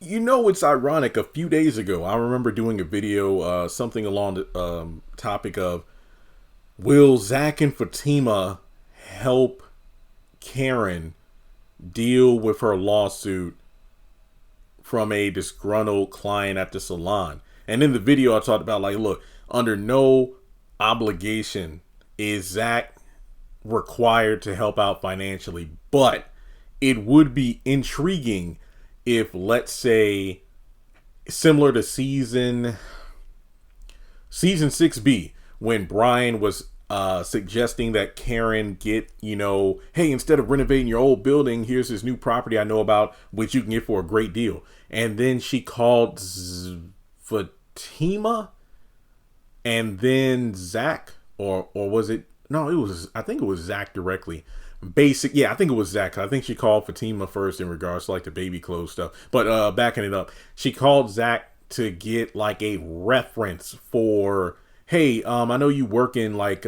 It's ironic. A few days ago, I remember doing a video, something along the topic of, will Zach and Fatima help Karen deal with her lawsuit from a disgruntled client at the salon? And in the video, I talked about, like, look, under no obligation is Zach required to help out financially, but it would be intriguing if, let's say, similar to season 6B, when Brian was suggesting that Karen get, hey, instead of renovating your old building, here's this new property I know about, which you can get for a great deal. And then she called Fatima and then Zach, or was it? No, I think it was Zach directly. I think it was Zach. I think she called Fatima first in regards to like the baby clothes stuff. But backing it up, she called Zach to get like a reference for, hey, I know you work in like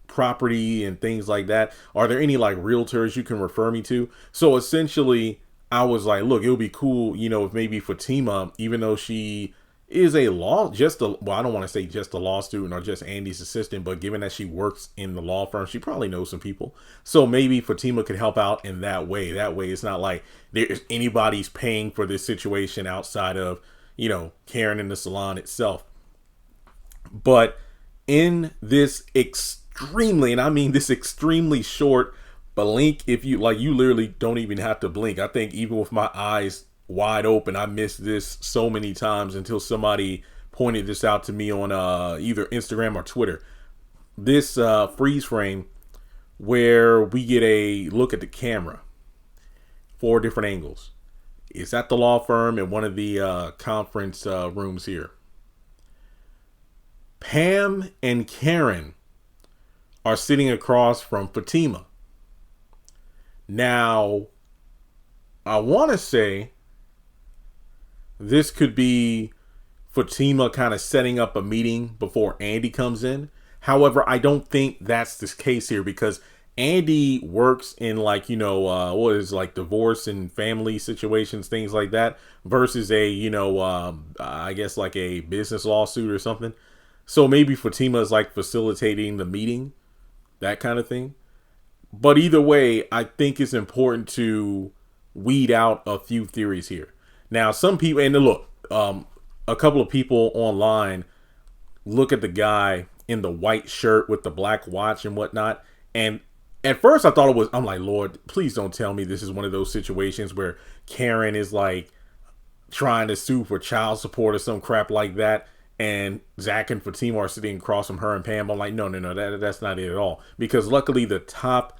property and things like that. Are there any like realtors you can refer me to? So essentially, I was like, look, it would be cool, if maybe Fatima, even though she is I don't want to say just a law student or just Andy's assistant, but given that she works in the law firm, she probably knows some people. So maybe Fatima could help out in that way. That way it's not like there's anybody's paying for this situation outside of, Karen in the salon itself. But in this extremely, and I mean this extremely short blink, if you like, you literally don't even have to blink. I think even with my eyes wide open, I missed this so many times until somebody pointed this out to me on either Instagram or Twitter. This freeze frame where we get a look at the camera, 4 different angles. It's at the law firm in one of the conference rooms here. Pam and Karen are sitting across from Fatima. Now, I want to say this could be Fatima kind of setting up a meeting before Andy comes in. However, I don't think that's the case here, because Andy works in like, what is like divorce and family situations, things like that, versus I guess like a business lawsuit or something. So maybe Fatima is like facilitating the meeting, that kind of thing. But either way, I think it's important to weed out a few theories here. Now, some people, and look, a couple of people online look at the guy in the white shirt with the black watch and whatnot. And at first I thought I'm like, Lord, please don't tell me this is one of those situations where Karen is like trying to sue for child support or some crap like that. And Zach and Fatima are sitting across from her and Pam. I'm like, no, that's not it at all. Because luckily the top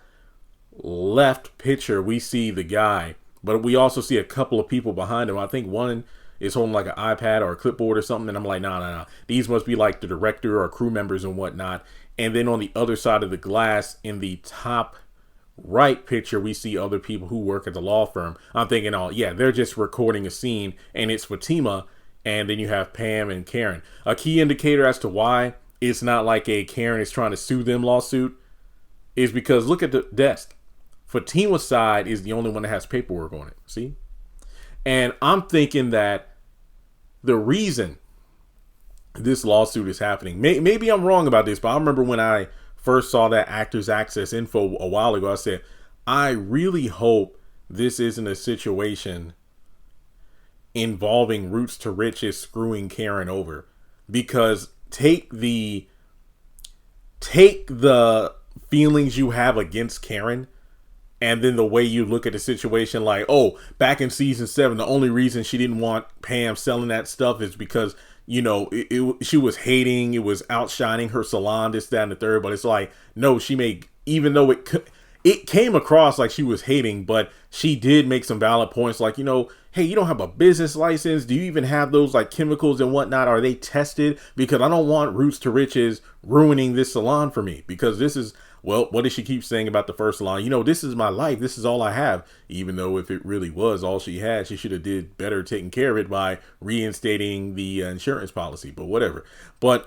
left picture, we see the guy, but we also see a couple of people behind him. I think one is holding like an iPad or a clipboard or something. And I'm like, no. These must be like the director or crew members and whatnot. And then on the other side of the glass, in the top right picture, we see other people who work at the law firm. I'm thinking, oh, yeah, they're just recording a scene and it's Fatima. And then you have Pam and Karen. A key indicator as to why it's not like a Karen is trying to sue them lawsuit is because look at the desk. Fatima's side is the only one that has paperwork on it. See? And I'm thinking that the reason this lawsuit is happening, maybe I'm wrong about this, but I remember when I first saw that Actors Access info a while ago, I said, I really hope this isn't a situation involving Roots to Riches screwing Karen over. Because take the feelings you have against Karen, and then the way you look at the situation, like, oh, back in season 7, the only reason she didn't want Pam selling that stuff is because, she was hating, it was outshining her salon, this, that, and the third. But it's like, no, even though it came across like she was hating, but she did make some valid points, like, hey, you don't have a business license. Do you even have those like chemicals and whatnot? Are they tested? Because I don't want Roots to Riches ruining this salon for me, because this is, well, what does she keep saying about the first salon? This is my life. This is all I have. Even though if it really was all she had, she should have did better taking care of it by reinstating the insurance policy, but whatever. But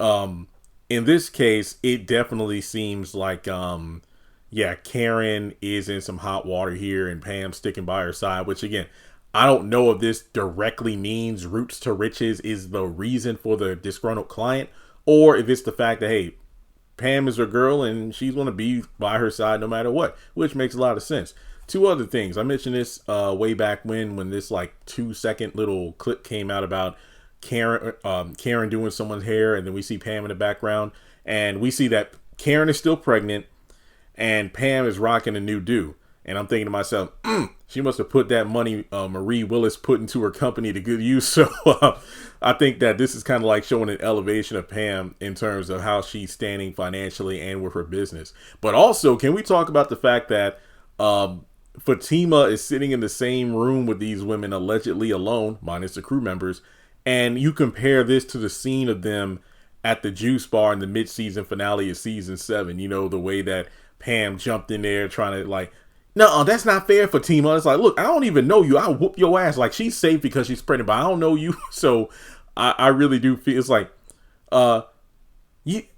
in this case, it definitely seems like, Karen is in some hot water here and Pam's sticking by her side, which again, I don't know if this directly means roots to riches is the reason for the disgruntled client, or if it's the fact that, hey, Pam is her girl and she's going to be by her side no matter what, which makes a lot of sense. Two other things. I mentioned this way back when this like 2-second little clip came out about Karen doing someone's hair, and then we see Pam in the background, and we see that Karen is still pregnant and Pam is rocking a new do. And I'm thinking to myself, she must have put that money Marie Willis put into her company to good use. So I think that this is kind of like showing an elevation of Pam in terms of how she's standing financially and with her business. But also, can we talk about the fact that Fatima is sitting in the same room with these women allegedly alone, minus the crew members, and you compare this to the scene of them at the juice bar in the mid-season finale of season 7. You know, the way that Pam jumped in there trying to like, no, that's not fair, Fatima. It's like, look, I don't even know you. I'll whoop your ass. Like, she's safe because she's pregnant, but I don't know you. So I really do feel it's like,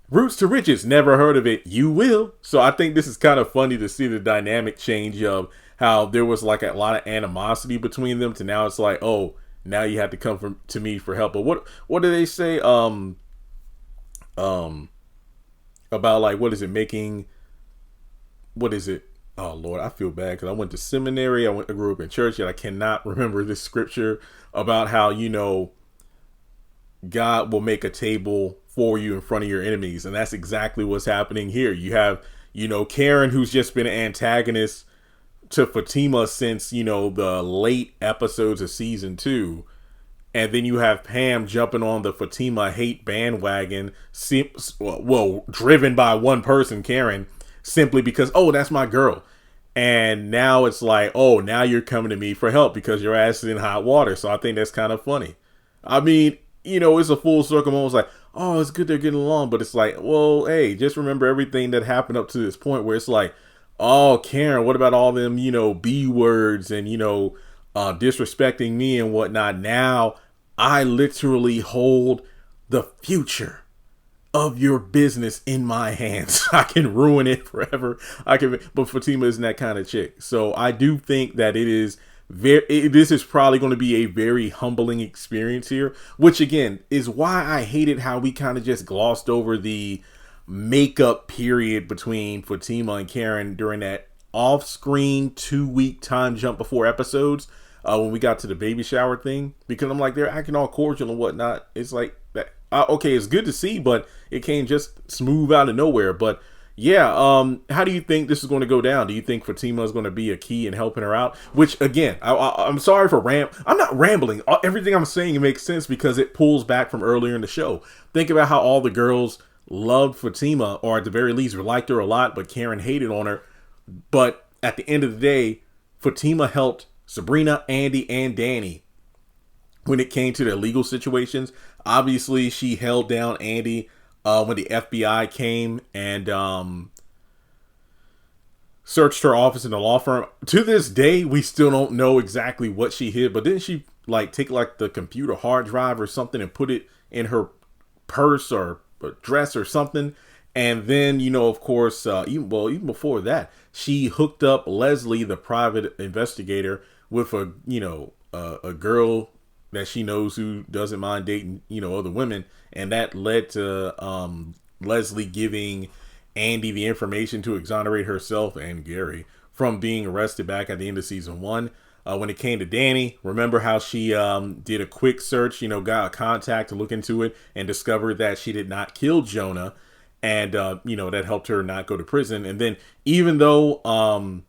roots to riches, never heard of it. You will. So I think this is kind of funny to see the dynamic change of how there was like a lot of animosity between them to now it's like, oh, now you have to come to me for help. But what do they say? About like, what is it making? What is it? Oh Lord, I feel bad because I went to seminary. I grew up in church, yet I cannot remember this scripture about how, you know, God will make a table for you in front of your enemies. And that's exactly what's happening here. You have, you know, Karen, who's just been an antagonist to Fatima since, you know, the late episodes of season 2. And then you have Pam jumping on the Fatima hate bandwagon, well, driven by one person, Karen, simply because, oh, that's my girl. And now it's like, oh, now you're coming to me for help because your ass is in hot water. So I think that's kind of funny. I mean, you know, it's a full circle moment. It's like, oh, it's good they're getting along. But it's like, well, hey, just remember everything that happened up to this point where it's like, oh, Karen, what about all them, you know, B words and, you know, disrespecting me and whatnot. Now I literally hold the future of your business in my hands. I can ruin it forever. But Fatima isn't that kind of chick. So I do think that this is probably going to be a very humbling experience here, which again is why I hated how we kind of just glossed over the makeup period between Fatima and Karen during that off-screen 2-week time jump before episodes when we got to the baby shower thing, because I'm like, they're acting all cordial and whatnot. It's like that. Okay, it's good to see, but it came just smooth out of nowhere. But yeah, how do you think this is going to go down? Do you think Fatima is going to be a key in helping her out? Which again, I'm sorry for I'm not rambling. Everything I'm saying makes sense because it pulls back from earlier in the show. Think about how all the girls loved Fatima, or at the very least liked her a lot, but Karen hated on her. But at the end of the day, Fatima helped Sabrina, Andy, and Danny when it came to their legal situations. Obviously, she held down Andy when the FBI came and searched her office in the law firm. To this day, we still don't know exactly what she hid, but didn't she like take like the computer hard drive or something and put it in her purse or dress or something? And then, you know, of course, even before that, she hooked up Leslie, the private investigator, with a girl that she knows who doesn't mind dating, you know, other women. And that led to Leslie giving Andy the information to exonerate herself and Gary from being arrested back at the end of season 1. When it came to Danny, remember how she did a quick search, you know, got a contact to look into it and discovered that she did not kill Jonah. And, you know, that helped her not go to prison. And then even though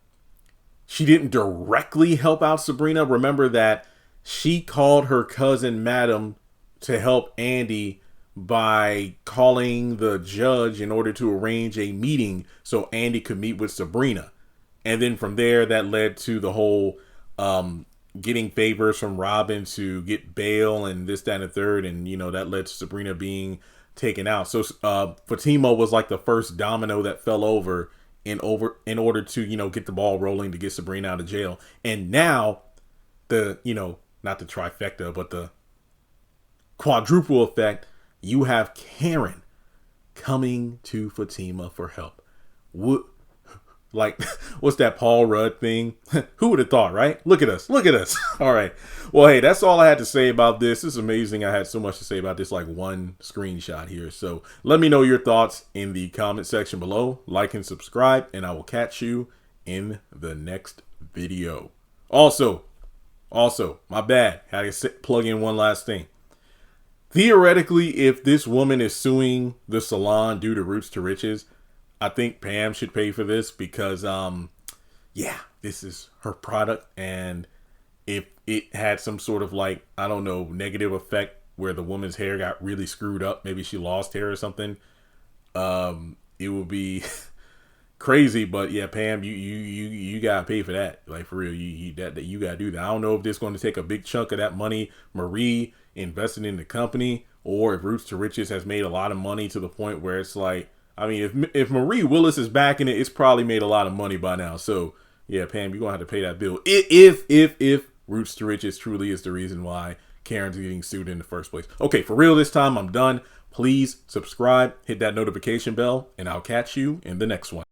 she didn't directly help out Sabrina, remember that she called her cousin Madam to help Andy by calling the judge in order to arrange a meeting so Andy could meet with Sabrina. And then from there, that led to the whole getting favors from Robin to get bail and this, that, and the third. And, you know, that led to Sabrina being taken out. So Fatima was like the first domino that fell over in order to, you know, get the ball rolling to get Sabrina out of jail. And now the, you know, not the trifecta, but the quadruple effect, you have Karen coming to Fatima for help. Like, what's that Paul Rudd thing? Who would have thought, right? Look at us. Look at us. All right. Well, hey, that's all I had to say about this. It's amazing. I had so much to say about this, like one screenshot here. So let me know your thoughts in the comment section below. Like and subscribe, and I will catch you in the next video. Also, my bad. Had to plug in one last thing. Theoretically, if this woman is suing the salon due to Roots to Riches, I think Pam should pay for this because, yeah, this is her product. And if it had some sort of like, I don't know, negative effect where the woman's hair got really screwed up, maybe she lost hair or something, it would be crazy. But yeah, Pam, you gotta pay for that. Like for real, you gotta do that. I don't know if this is going to take a big chunk of that money Marie invested in the company, or if Roots to Riches has made a lot of money to the point where it's like, I mean, if Marie Willis is backing it, it's probably made a lot of money by now. So yeah, Pam, you're gonna have to pay that bill if Roots to Riches truly is the reason why Karen's getting sued in the first place. Okay, for real this time, I'm done. Please subscribe, hit that notification bell, and I'll catch you in the next one.